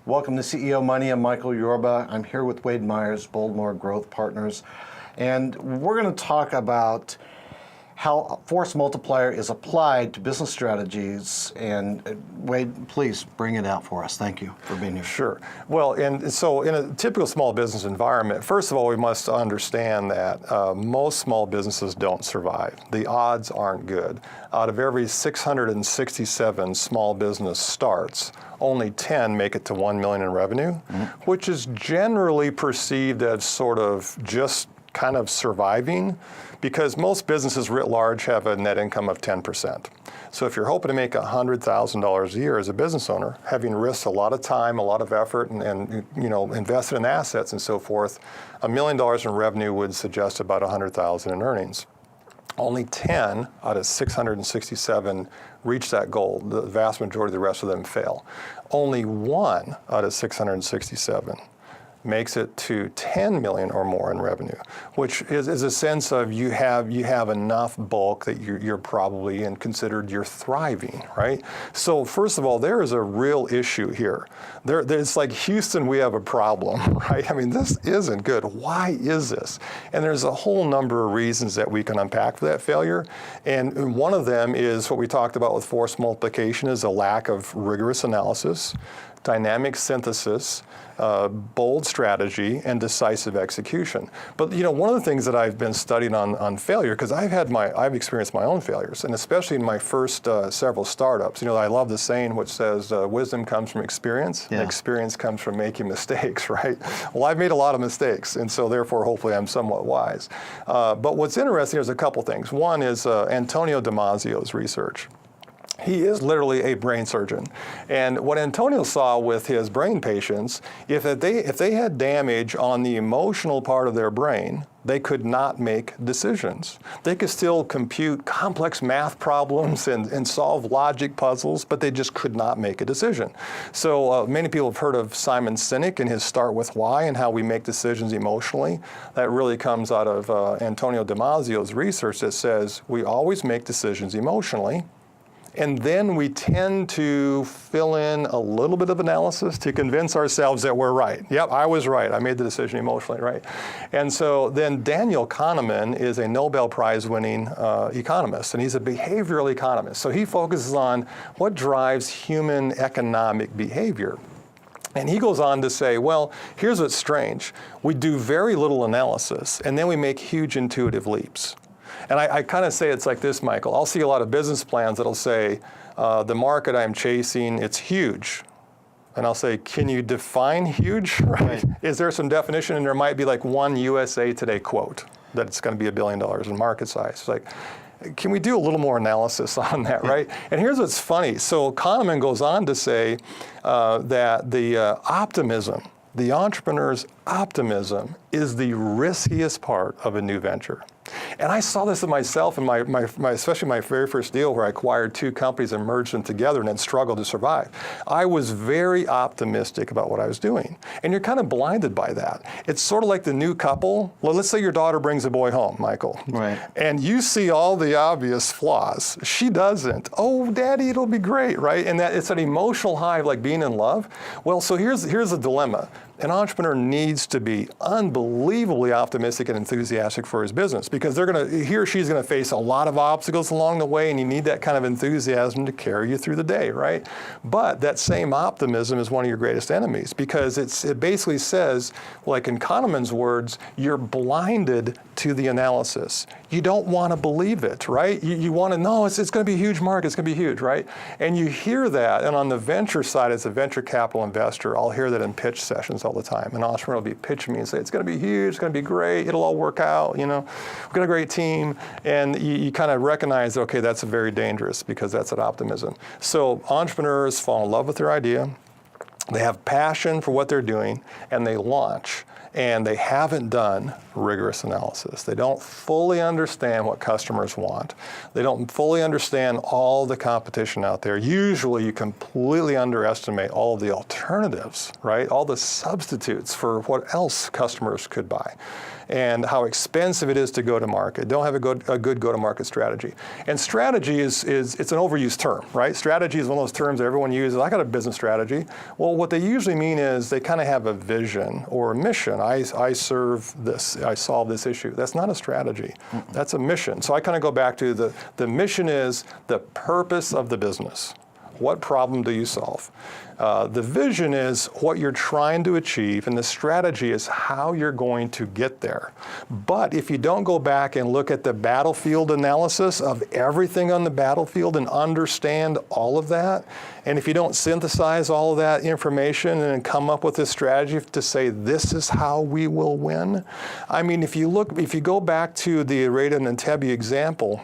Welcome to CEO Money. I'm Michael Yorba. I'm here with Wade Myers, Boldmore Growth Partners. And we're going to talk about how force multiplier is applied to business strategies. And Wade, please bring it out for us. Thank you for being here. Sure. Well, and so in a typical small business environment, first of all, we must understand that most small businesses don't survive. The odds aren't good. Out of every 667 small business starts, only 10 make it to 1 million in revenue, which is generally perceived as sort of just kind of surviving, because most businesses writ large have a net income of 10%. So if you're hoping to make $100,000 a year as a business owner, having risked a lot of time, a lot of effort, and invested in assets and so forth, $1 million in revenue would suggest about $100,000 in earnings. Only 10 out of 667 reach that goal. The vast majority of the rest of them fail. Only 1 out of 667 makes it to 10 million or more in revenue, which is a sense of you have enough bulk that you're probably considered you're thriving, right? So first of all, there is a real issue here. It's like Houston, we have a problem, right? I mean, this isn't good. Why is this? And there's a whole number of reasons that we can unpack for that failure. And one of them is what we talked about with force multiplication, is a lack of rigorous analysis, dynamic synthesis, bold strategy, and decisive execution. But one of the things that I've been studying on failure, because I've experienced my own failures, and especially in my first several startups. I love the saying which says wisdom comes from experience, and experience comes from making mistakes, right? Well, I've made a lot of mistakes, and so therefore hopefully I'm somewhat wise. But what's interesting is a couple things. One is Antonio Damasio's research. He is literally a brain surgeon. And what Antonio saw with his brain patients, if they had damage on the emotional part of their brain, they could not make decisions. They could still compute complex math problems and solve logic puzzles, but they just could not make a decision. So many people have heard of Simon Sinek and his Start With Why and how we make decisions emotionally. That really comes out of Antonio Damasio's research that says we always make decisions emotionally. And then we tend to fill in a little bit of analysis to convince ourselves that we're right. Yep, I was right. I made the decision emotionally, right? And so then Daniel Kahneman is a Nobel Prize winning economist, and he's a behavioral economist. So he focuses on what drives human economic behavior. And he goes on to say, well, here's what's strange. We do very little analysis, and then we make huge intuitive leaps. And I kind of say it's like this, Michael. I'll see a lot of business plans that'll say, the market I'm chasing, it's huge. And I'll say, can you define huge, right? Is there some definition? And there might be like one USA Today quote that it's going to be $1 billion in market size. It's like, can we do a little more analysis on that, right? And here's what's funny. So Kahneman goes on to say that the optimism, the entrepreneur's optimism, is the riskiest part of a new venture. And I saw this in myself in especially my very first deal where I acquired two companies and merged them together and then struggled to survive. I was very optimistic about what I was doing. And you're kind of blinded by that. It's sort of like the new couple. Well, let's say your daughter brings a boy home, Michael. Right. And you see all the obvious flaws. She doesn't. Oh, Daddy, it'll be great, right? And that it's an emotional high of like being in love. Well, so here's a dilemma. An entrepreneur needs to be unbelievably optimistic and enthusiastic for his business, because he or she's gonna face a lot of obstacles along the way, and you need that kind of enthusiasm to carry you through the day, right? But that same optimism is one of your greatest enemies, because it basically says, like in Kahneman's words, you're blinded to the analysis. You don't wanna believe it, right? You wanna know it's gonna be a huge market, it's gonna be huge, right? And you hear that, and on the venture side, as a venture capital investor, I'll hear that in pitch sessions all the time. An entrepreneur will be pitching me and say, it's going to be huge, it's going to be great, it'll all work out, we've got a great team. And you kind of recognize, okay, that's very dangerous, because that's an optimism. So entrepreneurs fall in love with their idea, they have passion for what they're doing, and they launch. and they haven't done rigorous analysis. They don't fully understand what customers want. They don't fully understand all the competition out there. Usually you completely underestimate all of the alternatives, right? All the substitutes for what else customers could buy, and how expensive it is to go to market. Don't have a good go-to-market strategy. And strategy it's an overused term, right? Strategy is one of those terms that everyone uses. I got a business strategy. Well, what they usually mean is they kind of have a vision or a mission. I serve this, I solve this issue. That's not a strategy. That's a mission. So I kind of go back to the mission is the purpose of the business. What problem do you solve? The vision is what you're trying to achieve, and the strategy is how you're going to get there. But if you don't go back and look at the battlefield analysis of everything on the battlefield and understand all of that, and if you don't synthesize all of that information and come up with a strategy to say this is how we will win, I mean, if you go back to the Areta and Entebbe example,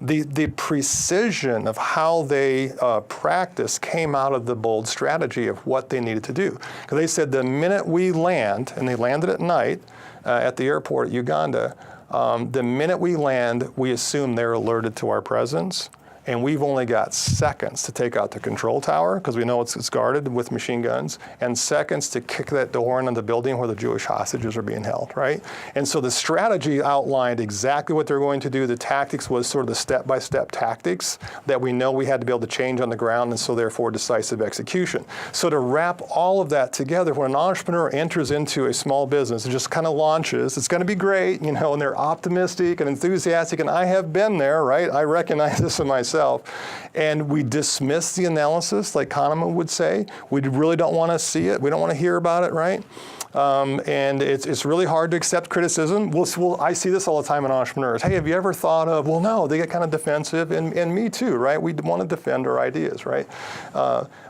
the precision of how they practice came out of the bold strategy of what they needed to do. Because they said the minute we land, and they landed at night at the airport at Uganda, the minute we land, we assume they're alerted to our presence. And we've only got seconds to take out the control tower, because we know it's guarded with machine guns, and seconds to kick that door into the building where the Jewish hostages are being held, right? And so the strategy outlined exactly what they're going to do. The tactics was sort of the step-by-step tactics that we know we had to be able to change on the ground, and so therefore decisive execution. So to wrap all of that together, when an entrepreneur enters into a small business, it just kind of launches, it's going to be great, and they're optimistic and enthusiastic, and I have been there, right? I recognize this in myself. And we dismiss the analysis, like Kahneman would say. We really don't want to see it. We don't want to hear about it, right? And it's really hard to accept criticism. I see this all the time in entrepreneurs. Hey, have you ever thought of, well, no, they get kind of defensive, and me too, right? We want to defend our ideas, right?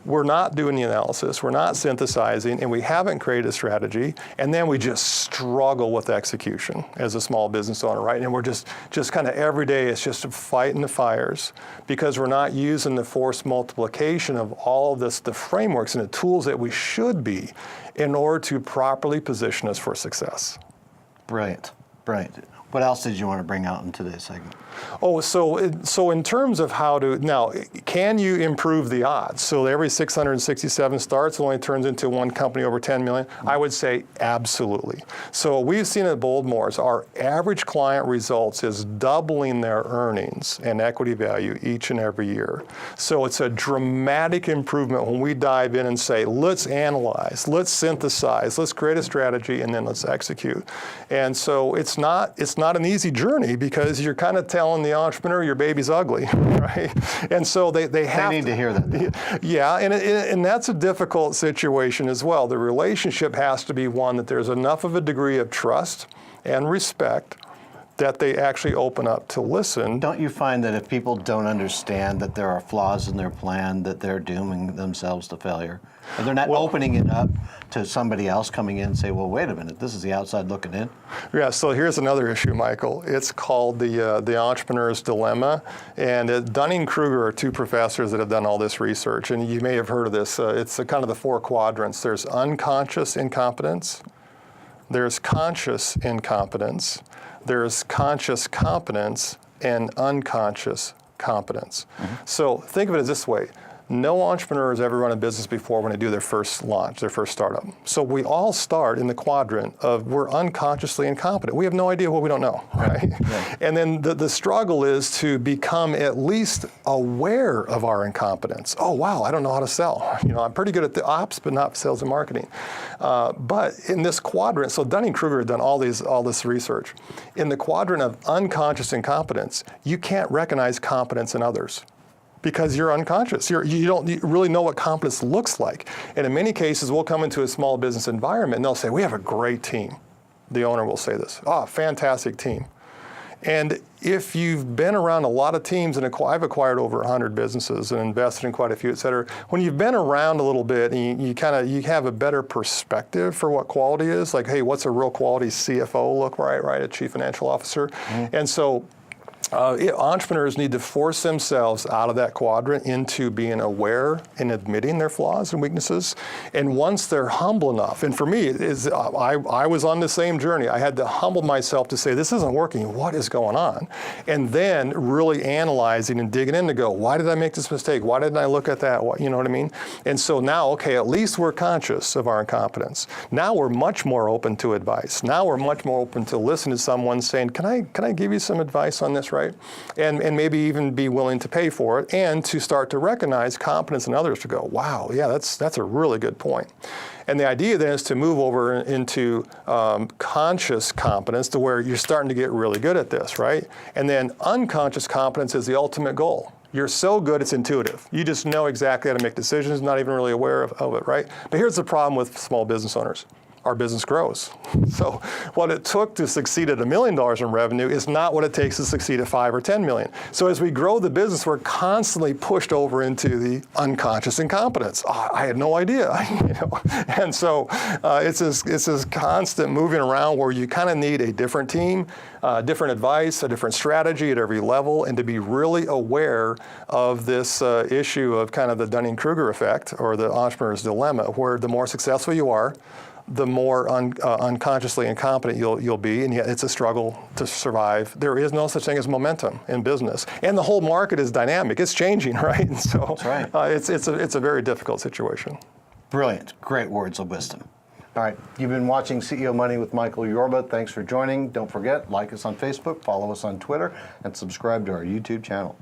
We're not doing the analysis, we're not synthesizing, and we haven't created a strategy, and then we just struggle with execution as a small business owner, right? And we're just kind of every day, it's just fighting the fires, because we're not using the force multiplication of all of this, the frameworks and the tools that we should be in order to properly position us for success. Right. What else did you want to bring out in today's segment? Oh, so in terms of how to, now, can you improve the odds? So every 667 starts only turns into one company over 10 million? I would say absolutely. So we've seen at Boldmore's, our average client results is doubling their earnings and equity value each and every year. So it's a dramatic improvement when we dive in and say, let's analyze, let's synthesize, let's create a strategy, and then let's execute. And so it's not an easy journey, because you're kind of telling the entrepreneur your baby's ugly, right? And so they need to hear that. Yeah, and that's a difficult situation as well. The relationship has to be one that there's enough of a degree of trust and respect that they actually open up to listen. Don't you find that if people don't understand that there are flaws in their plan, that they're dooming themselves to failure? And they're not opening it up to somebody else coming in and say, well, wait a minute, this is the outside looking in? Yeah, so here's another issue, Michael. It's called the entrepreneur's dilemma. And Dunning-Kruger are two professors that have done all this research, and you may have heard of this. It's kind of the four quadrants. There's unconscious incompetence, there's conscious incompetence, there's conscious competence, and unconscious competence. Mm-hmm. So think of it as this way. No entrepreneur has ever run a business before when they do their first launch, their first startup. So we all start in the quadrant of we're unconsciously incompetent. We have no idea what we don't know, right? Yeah. And then the struggle is to become at least aware of our incompetence. Oh, wow, I don't know how to sell. I'm pretty good at the ops, but not sales and marketing. But in this quadrant, so Dunning-Kruger had done all this research. In the quadrant of unconscious incompetence, you can't recognize competence in others, because you're unconscious. You don't really know what competence looks like. And in many cases, we'll come into a small business environment and they'll say, we have a great team. The owner will say this, fantastic team. And if you've been around a lot of teams, and I've acquired over 100 businesses and invested in quite a few, et cetera, when you've been around a little bit and you have a better perspective for what quality is, like, hey, what's a real quality CFO look like, right? A chief financial officer. Mm-hmm. And so Entrepreneurs need to force themselves out of that quadrant into being aware and admitting their flaws and weaknesses. And once they're humble enough, and for me, I was on the same journey. I had to humble myself to say, this isn't working. What is going on? And then really analyzing and digging in to go, why did I make this mistake? Why didn't I look at that? You know what I mean? And so now, okay, at least we're conscious of our incompetence. Now we're much more open to advice. Now we're much more open to listen to someone saying, can I give you some advice on this, right? And maybe even be willing to pay for it, and to start to recognize competence in others to go, wow, yeah, that's a really good point. And the idea then is to move over into conscious competence to where you're starting to get really good at this, right? And then unconscious competence is the ultimate goal. You're so good, it's intuitive. You just know exactly how to make decisions, not even really aware of it, right? But here's the problem with small business owners. Our business grows. So what it took to succeed at $1 million in revenue is not what it takes to succeed at 5 or 10 million. So as we grow the business, we're constantly pushed over into the unconscious incompetence. Oh, I had no idea, And so it's this constant moving around where you kind of need a different team, different advice, a different strategy at every level, and to be really aware of this issue of kind of the Dunning-Kruger effect, or the entrepreneur's dilemma, where the more successful you are, the more unconsciously incompetent you'll be, and yet it's a struggle to survive. There is no such thing as momentum in business, and the whole market is dynamic. It's changing, right? And so that's right. It's a very difficult situation. Brilliant. Great words of wisdom. All right, you've been watching CEO Money with Michael Yorba. Thanks for joining. Don't forget, like us on Facebook, follow us on Twitter, and subscribe to our YouTube channel.